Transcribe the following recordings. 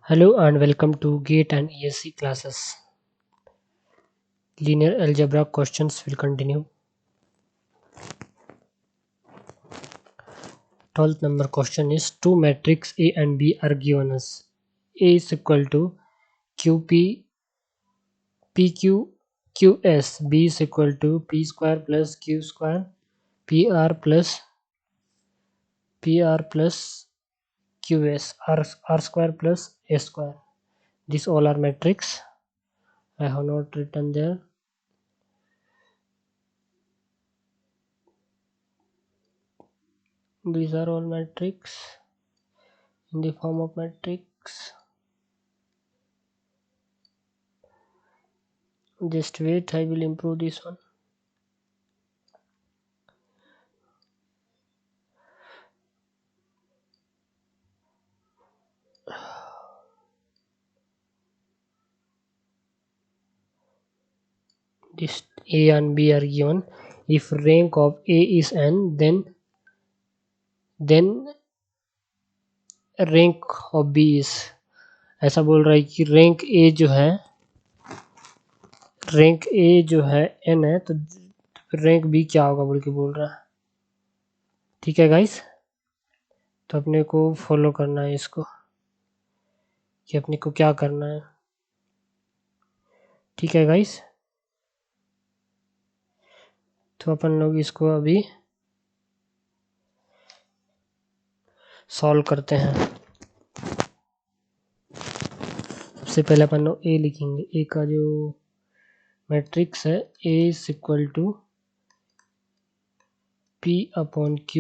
Hello and welcome to GATE and ESC classes. Linear algebra questions will continue. 12th number question is two matrix A and B are given us. A is equal to QP PQ QS. B is equal to P square plus Q square PR plus QS R square plus A square. These all are matrix. I have not written there. These are all matrix in the form of matrix. Just wait, I will improve this one. This A and B are given. If rank of A is n, then rank of B is, ऐसा बोल रहा है कि rank A जो है n है, तो rank B क्या होगा बोल के बोल रहा है. ठीक है गाइस, तो अपने को फॉलो करना है इसको कि अपने को क्या करना है. ठीक है गाइस, तो अपन लोग इसको अभी सॉल्व करते हैं. सबसे पहले अपन लोग ए लिखेंगे. ए का जो मैट्रिक्स है A is equal to P upon Q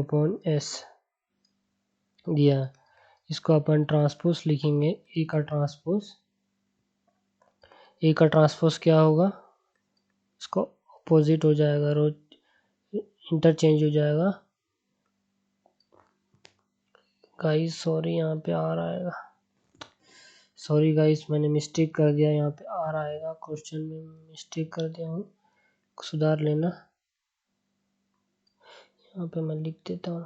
upon S दिया. इसको अपन ट्रांसपोज लिखेंगे. ए का ट्रांसपोज क्या होगा, इसको अपोजिट हो जाएगा, रोज इंटरचेंज हो जाएगा. गाइस सॉरी, यहाँ पे आ रहा है. सॉरी गाइस, मैंने मिस्टेक कर दिया. यहाँ पे आ रहा है क्वेश्चन में मिस्टेक कर दिया हूँ, सुधार लेना. यहाँ पे मैं लिख देता हूँ.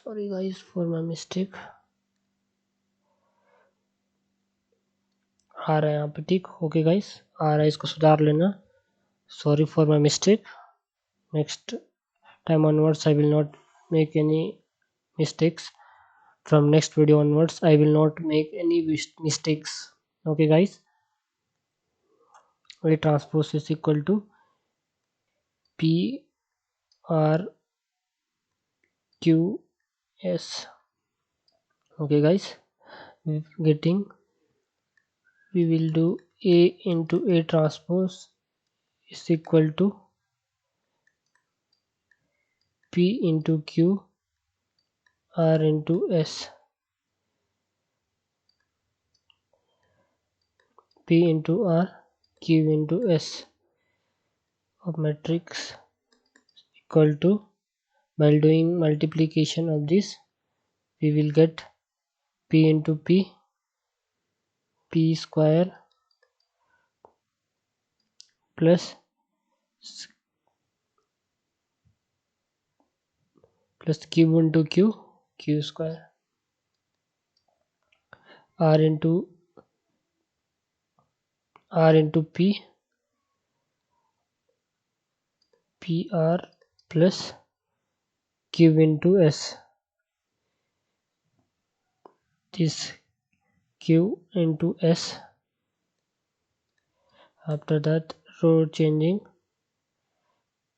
Sorry guys for my mistake. आ रहा है यहाँ पे. ठीक, ओके गाइस, आ रहा है, इसको सुधार लेना. Sorry for my mistake. Next time onwards I will not make any mistakes. From next video onwards I will not make any mistakes. Okay guys, A transpose is equal to P R Q S. Okay guys, we will do A into A transpose is equal to P into Q R into S. P into R Q into S of matrix equal to, while doing multiplication of this we will get P into P square plus Q into Q square. R into P R plus Q into S. This Q into S. After that, row changing,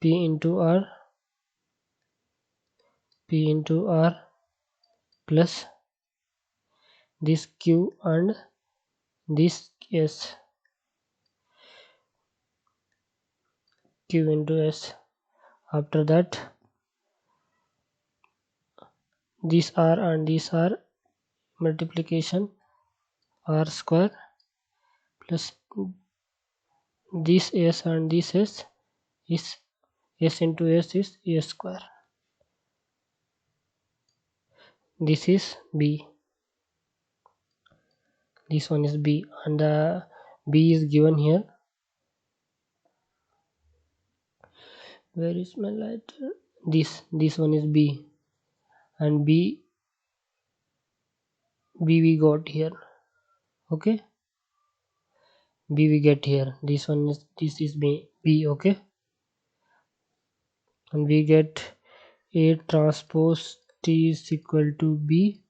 P into R plus this Q and this S, Q into S. After that, this R and this R multiplication, R square plus this S and this S is S into S is A square. This is B. This one is B, and the B is given here. Where is my lighter? This one is B, and B we got here. Okay, B we get here. This is B. Okay, and we get A transpose T is equal to B,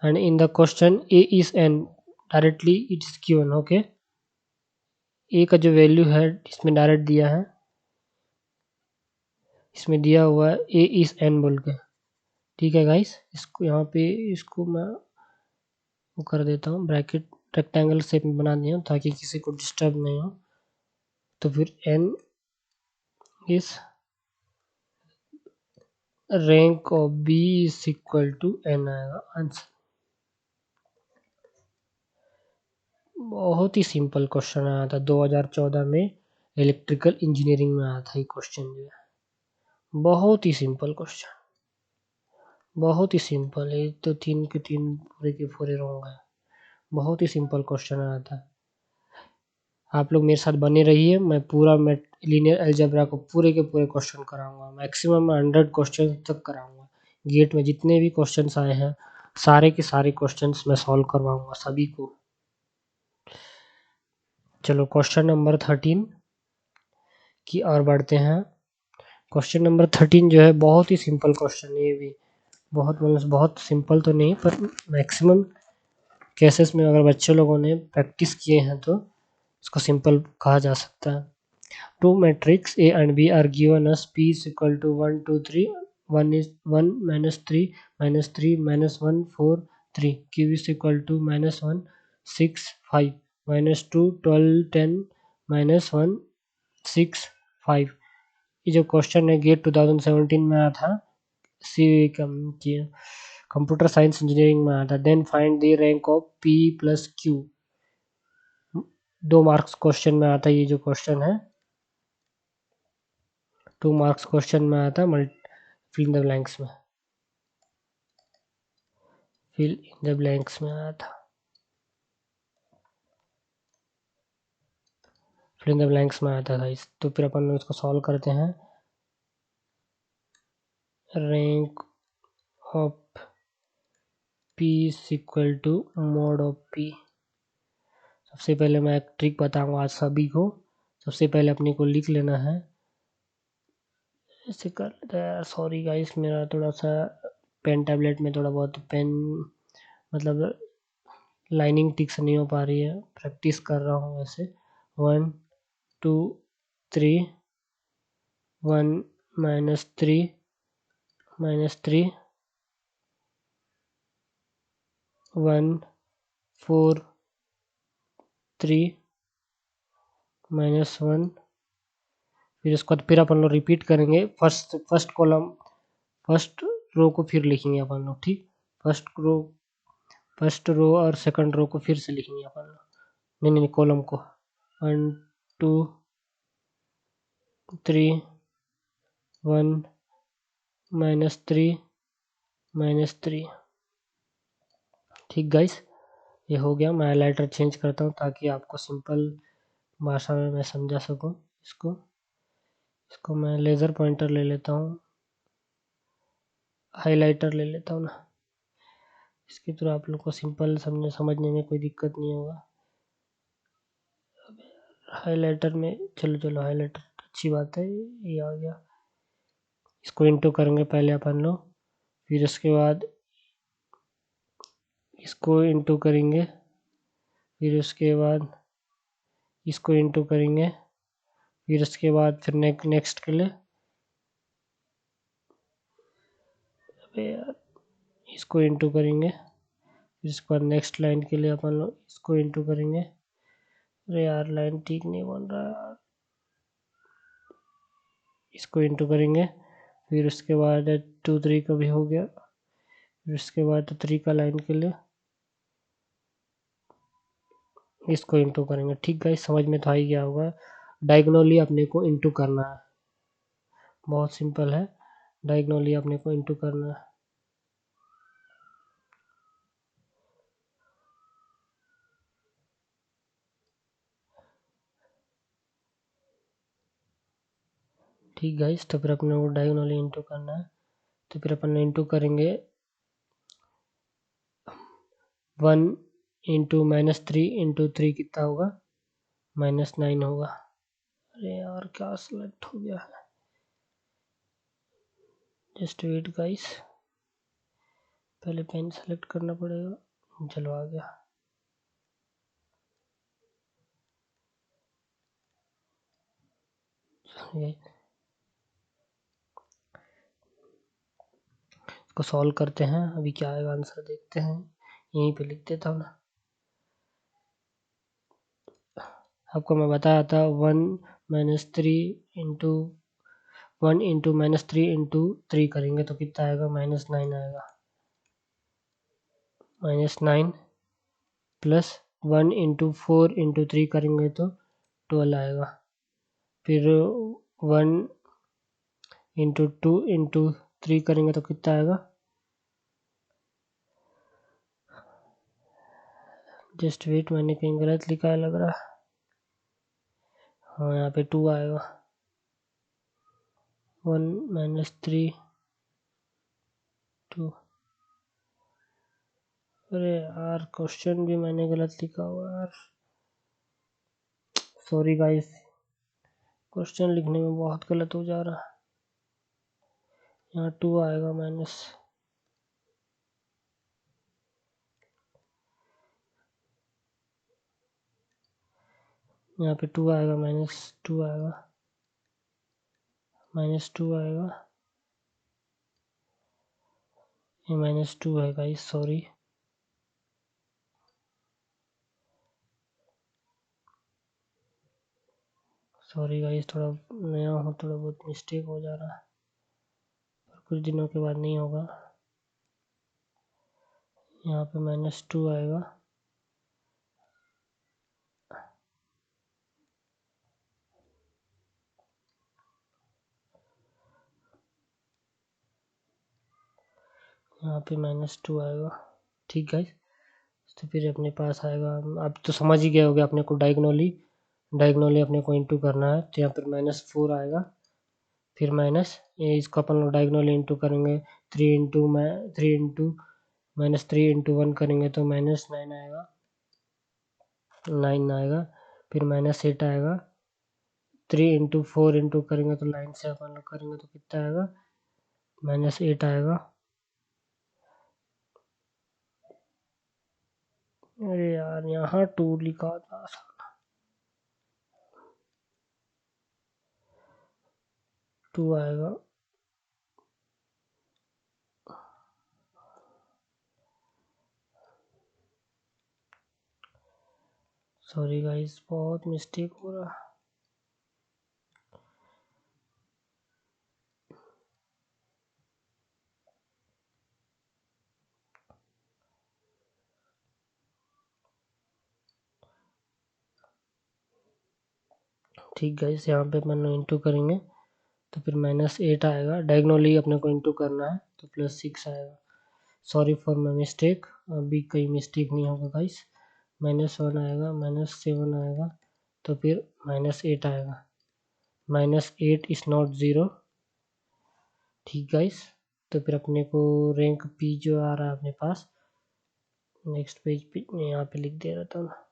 and in the question A is N, directly it is given. Okay, A का जो value है इसमें direct दिया है, इसमें दिया हुआ है A is N बोल के। ठीक है गाइस, इसको यहाँ पे इसको मैं वो कर देता हूँ, ब्रैकेट रेक्टेंगल शेप में बना दिया ताकि किसी को डिस्टर्ब नहीं हो। तो फिर N is rank of B is equal to N आएगा आंसर। बहुत ही सिंपल क्वेश्चन आया था 2014 में, इलेक्ट्रिकल इंजीनियरिंग में आया था ये क्वेश्चन जो है। बहुत ही सिंपल क्वेश्चन, बहुत ही सिंपल है। तो 3 के 3 पूरे के पूरे रॉन्ग है। बहुत ही सिंपल क्वेश्चन आया था। आप लोग मेरे साथ बने रहिए, मैं पूरा लीनियर अलजेब्रा को पूरे के पूरे क्वेश्चन कराऊंगा। मैक्सिमम 100 क्वेश्चन तक कराऊंगा। गेट में जितने भी क्वेश्चंस आए हैं सारे के सारे क्वेश्चंस मैं सॉल्व करवाऊंगा सभी को। चलो क्वेश्चन नंबर 13 की और बढ़ते हैं। क्वेश्चन नंबर 13 जो है बहुत ही सिंपल क्वेश्चन है। ये भी बहुत सिंपल तो नहीं, पर मैक्सिमम केसेस में अगर बच्चे लोगों ने प्रैक्टिस किए हैं तो इसको सिंपल कहा जा सकता है। Two matrix A and B are given as P is equal to 1 2 3, 1 is 1 minus 3 minus 3 minus 1 4 3, Q is equal to minus 1 6 5 minus 2 12 10 minus 1 6 5। ये जो क्वेश्चन है गेट 2017 में आया था, सी कंप्यूटर साइंस इंजीनियरिंग में आया था। Then find the rank of P plus Q। 2 marks question में आता है ये जो क्वेश्चन है, 2 मार्क्स क्वेश्चन में आया था फिल इन द ब्लैंक्स में, फिल इन द ब्लैंक्स में आया था, फिल इन द ब्लैंक्स में आया था गाइस। तो फिर अपन इसको सॉल्व करते हैं। Rank of P is equal to mod of P। सबसे पहले मैं एक ट्रिक बताऊंगा आज सभी को। सबसे पहले अपने को लिख लेना है, ऐसे कर लेते हैं। सॉरी गाइस, मेरा थोड़ा सा पेन टैबलेट में थोड़ा बहुत पेन मतलब लाइनिंग ठीक से नहीं हो पा रही है, प्रैक्टिस कर रहा हूँ वैसे। 1 2 3 1 minus 3 1 4 3 minus 1। फिर इसको फिर अपन लोग रिपीट करेंगे। फर्स्ट कॉलम फर्स्ट रो को फिर लिखेंगे अपन लोग, ठीक। फर्स्ट रो और सेकंड रो को फिर से लिखेंगे अपन लोग। नहीं कॉलम को 1 2 3 1 minus 3 minus 3। ठीक गाइस, ये हो गया। मैं हाइलाइटर चेंज करता हूँ ताकि आपको सिंपल भाषा में मैं समझा सकूँ। इसको मैं लेज़र पॉइंटर ले लेता हूँ, हाइलाइटर ले लेता हूँ ना, इसके थ्रू आप लोग को सिंपल समझने में कोई दिक्कत नहीं होगा। हाइलाइटर में चलो हाइलाइटर अच्छी बात है, ये आ गया। इसको इंटू करेंगे पहले अपन लोग, फिर उसके बाद इसको इंटू करेंगे, फिर उसके बाद इसको इंटू करेंगे, फिर उसके बाद फिर नेक्स्ट के लिए यार इसको इंटू करेंगे, फिर इसके बाद नेक्स्ट लाइन के लिए अपन लोग इसको इंटू करेंगे। अरे यार लाइन ठीक नहीं बन रहा यार, इसको इंटू करेंगे, फिर उसके बाद 2 3 का भी हो गया, फिर उसके बाद 3 का लाइन के लिए इसको इंटू करेंगे। ठीक है, समझ में तो आ ही गया होगा। डायगोनली अपने को इंटू करना है, बहुत सिंपल है। डायगोनली अपने को इंटू करना है। ठीक गाइस, तो फिर अपने को डायगोनली इंटू करना है, तो फिर अपन इंटू करेंगे 1 इंटू -3 इंटू 3 कितना होगा, -9 होगा। अरे यार क्या सेलेक्ट हो गया है, जस्ट वेट गाइस, पहले पेन सेलेक्ट करना पड़ेगा। चलो आ गया। इसको सॉल्व करते हैं, अभी क्या आएगा आंसर देखते हैं, यहीं पे लिख देता हूँ ना। आपको मैं बताया था 1 -3 इंटू 1 इंटू -3 इंटू 3 करेंगे तो कितना आएगा, -9 आएगा। -9 प्लस 1 इंटू 4 इंटू 3 करेंगे तो 12 आएगा। फिर 1 इंटू 2 इंटू 3 करेंगे तो कितना आएगा, जस्ट वेट, मैंने कहीं गलत लिखा है लग रहा है। हाँ यहाँ पे 2 आएगा। 1 -3 2। अरे यार क्वेश्चन भी मैंने गलत लिखा हुआ यार, सॉरी गाइस, क्वेश्चन लिखने में बहुत गलत हो जा रहा है। यहाँ 2 आएगा माइनस, यहाँ पे 2 आएगा, -2 आएगा, -2 आएगा, ये -2 है गाइस, सॉरी। सॉरी गाइस, थोड़ा नया हो, थोड़ा बहुत मिस्टेक हो जा रहा है, पर कुछ दिनों के बाद नहीं होगा। यहाँ पे -2 आएगा, यहाँ पे -2 आएगा। ठीक गाइस, तो फिर अपने पास आएगा, अब तो समझ ही गए होगे अपने को डायगोनली अपने को इंटू करना है, तो यहाँ पर -4 आएगा, फिर माइनस ये, इसको अपन लोग डायगोनली इंटू करेंगे, 3 इंटू -3 इंटू 1 करेंगे तो -9 आएगा, 9 आएगा। फिर -8 आएगा, 3 इंटू 4 इंटू करेंगे तो लाइन से अपन लोग करेंगे तो कितना आएगा, -8 आएगा। अरे यार यहाँ 2 लिखा था, 2 आएगा। सॉरी गाइस, बहुत मिस्टेक हो रहा है। ठीक गाइस, यहाँ पे अपन इंटू करेंगे तो फिर -8 आएगा, डायगोनली अपने को इंटू करना है तो +6 आएगा। सॉरी फॉर माई मिस्टेक, अभी कहीं मिस्टेक नहीं होगा गाइस। -1 आएगा, -7 आएगा, तो फिर -8 आएगा, -8 इज नॉट 0। ठीक गाइस, तो फिर अपने को रैंक पी जो आ रहा है अपने पास, नेक्स्ट पेज पे मैं यहाँ पे लिख दे रहा था,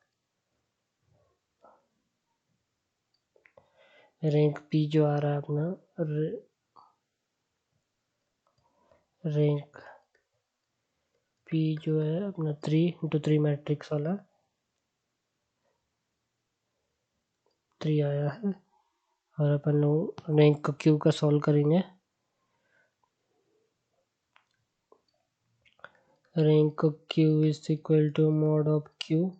रैंक पी जो आ रहा है अपना, रैंक पी जो है अपना 3 × 3 मैट्रिक्स वाला 3 आया है। और अपन लोग रैंक क्यू का सॉल्व करेंगे, rank Q is equal to mod of Q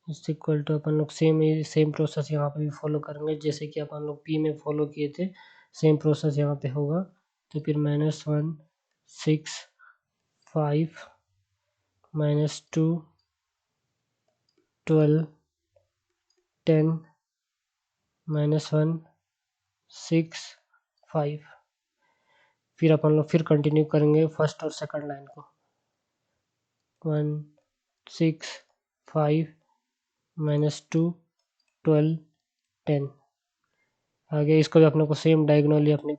is equal to, अपन लोग सेम प्रोसेस यहाँ पे भी फॉलो करेंगे, जैसे कि अपन लोग पी में फॉलो किए थे, सेम प्रोसेस यहाँ पे होगा। तो फिर -1 6 5 -2 12 10 -1 6 5। फिर अपन लोग फिर कंटिन्यू करेंगे फर्स्ट और सेकंड लाइन को, 1 6 5 -2 12 10। आगे इसको भी अपने को सेम डायगोनली अपने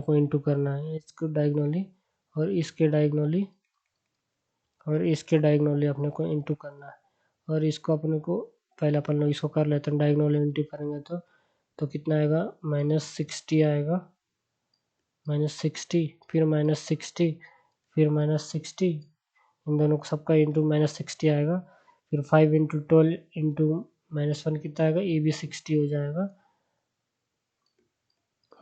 को इनटू करना है, इसको डायगोनली और इसके डायगोनली अपने को इनटू करना है। और इसको अपने को पहले अपन लोग इसको कर लेते हैं, डायगोनली इनटू करेंगे तो कितना आएगा, -60 आएगा, -60 फिर -60 फिर -60, इन दोनों को सबका इंटू -60 आएगा। फिर 5 × 12 इंटू -1 कितना आएगा, ये भी 60 हो जाएगा,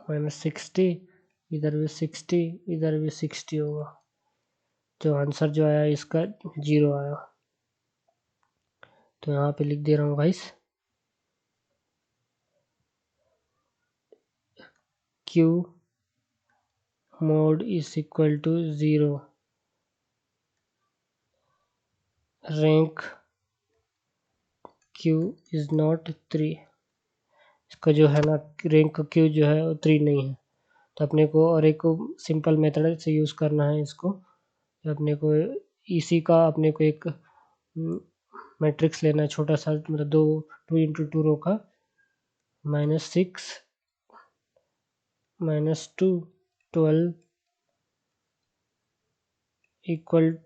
-60 इधर भी 60 इधर भी 60 होगा। जो आंसर जो आया इसका 0 आया। तो यहाँ पे लिख दे रहा हूँ guys, Q mod is equal to 0, rank Q is not 3। इसका जो है ना रैंक Q जो है वो 3 नहीं है। तो अपने को और एक सिंपल मेथड से यूज़ करना है इसको। अपने को इसी का अपने को एक मैट्रिक्स लेना है छोटा सा, मतलब 2 × 2 रो का, -6 -2 12 इक्वल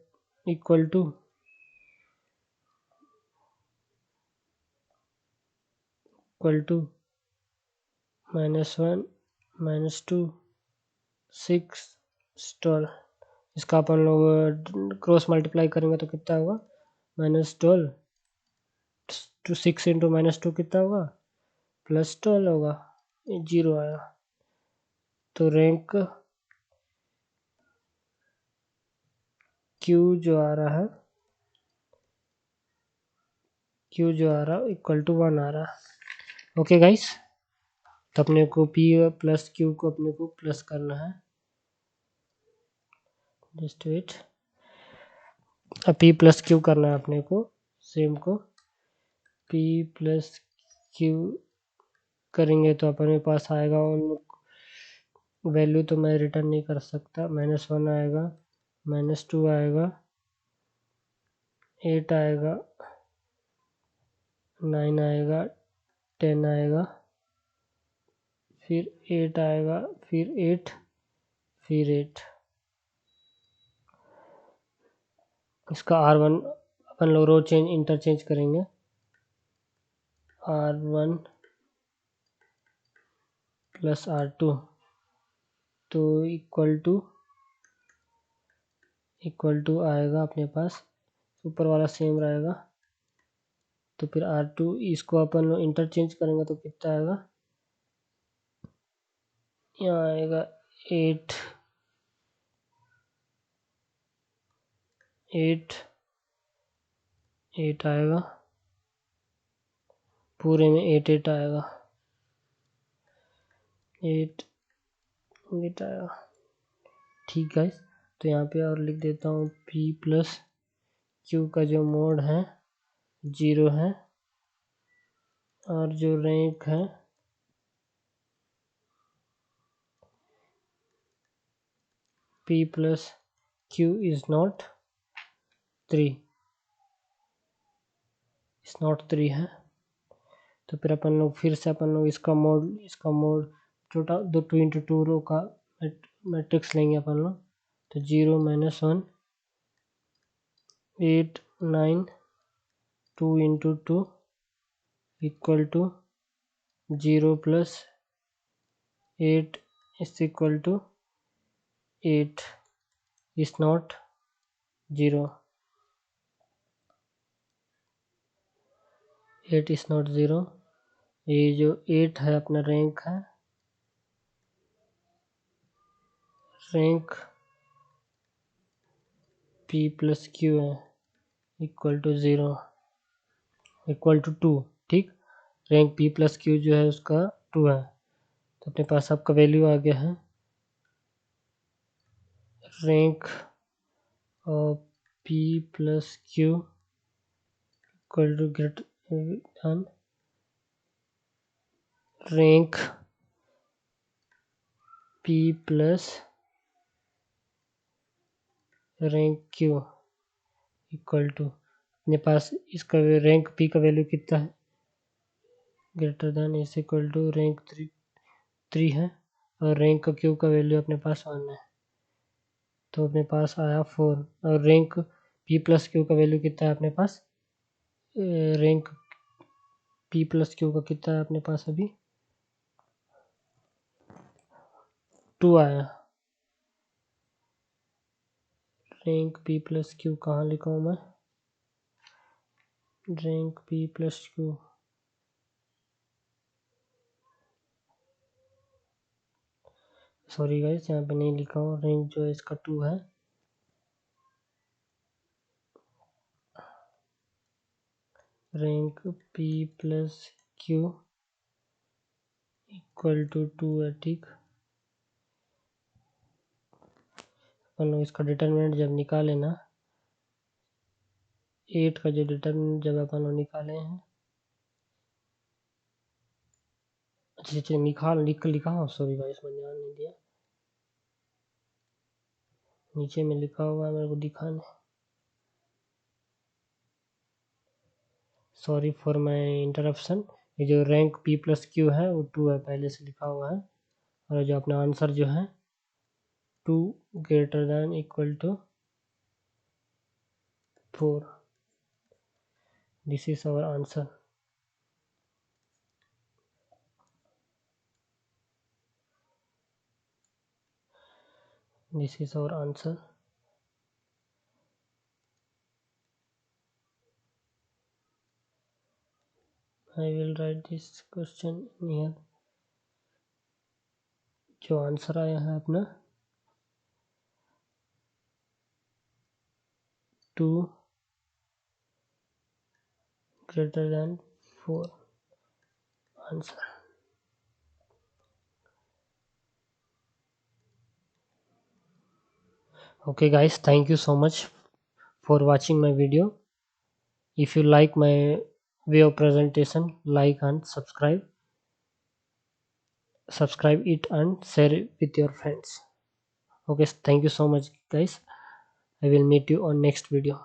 टू -1 -2 6 12। इसका अपन लोग क्रॉस मल्टीप्लाई करेंगे तो कितना होगा, -12 टू 6 × -2 कितना होगा, +12 होगा, 0 आया। तो रैंक Q जो आ रहा है इक्वल टू 1 आ रहा है। ओके गाइस, तो अपने को P + Q को अपने को प्लस करना है, जस्ट वेट। अब P + Q करना है अपने को, सेम को P + Q करेंगे तो अपने पास आएगा, उन वैल्यू तो मैं रिटर्न नहीं कर सकता, -1 आएगा, -2 आएगा, 8 आएगा, 9 आएगा, 10 आएगा, फिर 8 आएगा, फिर 8 फिर 8। इसका R1 अपन लोग रो चेंज इंटरचेंज करेंगे, R1 + R2 तो इक्वल टू आएगा अपने पास, ऊपर वाला सेम रहेगा। तो फिर R2 इसको अपन लोग इंटरचेंज करेंगे तो कितना आएगा, यहाँ आएगा 8 आएगा, पूरे में 8 आएगा, 8 आएगा। ठीक है, तो यहाँ पे और लिख देता हूँ, P + Q का जो मोड है 0 है, और जो रैंक है P + Q is not 3 है। तो फिर अपन लोग फिर से इसका मोड छोटा 2 × 2 रो का मैट्रिक्स लेंगे अपन लोग। तो 0 -1 8 9 2 × 2 equal to 0 + 8 is equal to 8 is not 0, 8 is not 0। ये जो 8 है अपना रैंक है, रैंक P + Q है, इक्वल टू 0 इक्वल टू 2। ठीक, रैंक P + Q जो है उसका 2 है। तो अपने पास आपका वैल्यू आ गया है, rank P + Q equal to greater rank P + rank Q equal to, अपने पास इसका रैंक P का वैल्यू कितना है, greater than is equal to rank 3 है और रैंक क्यू का वैल्यू अपने पास 1 है, तो अपने पास आया 4। और रैंक पी प्लस क्यू का वैल्यू कितना है अपने पास, रैंक पी प्लस क्यू का कितना है अपने पास अभी 2 आया। रैंक पी प्लस क्यू कहाँ लिखा हूँ मैं, rank P plus Q, sorry guys यहाँ पे नहीं लिखा हूँ, रैंक जो है इसका 2 है। Rank P plus Q equal to 2 है, ठीक। अपन लोग इसका डिटरमिनेंट जब निकाले ना, 8 का जो डिटरमिनेंट जब अपन लोग निकाले हैं, अच्छा अच्छा लिखा हूँ, सॉरी गाइस मैंने ध्यान नहीं दिया, नीचे में लिखा हुआ है मेरे को दिखा नहीं, सॉरी फॉर माई इंटरप्शन। ये जो रैंक पी प्लस क्यू है वो 2 है, पहले से लिखा हुआ है, और जो अपना आंसर जो है 2 greater than equal to 4, this is our answer. This is our answer. I will write this question in here. जो आंसर आया है अपना 2 greater than 4 answer. Okay guys, thank you so much for watching my video. If you like my way of presentation, like and subscribe it and share it with your friends. Okay, thank you so much guys. I will meet you on next video.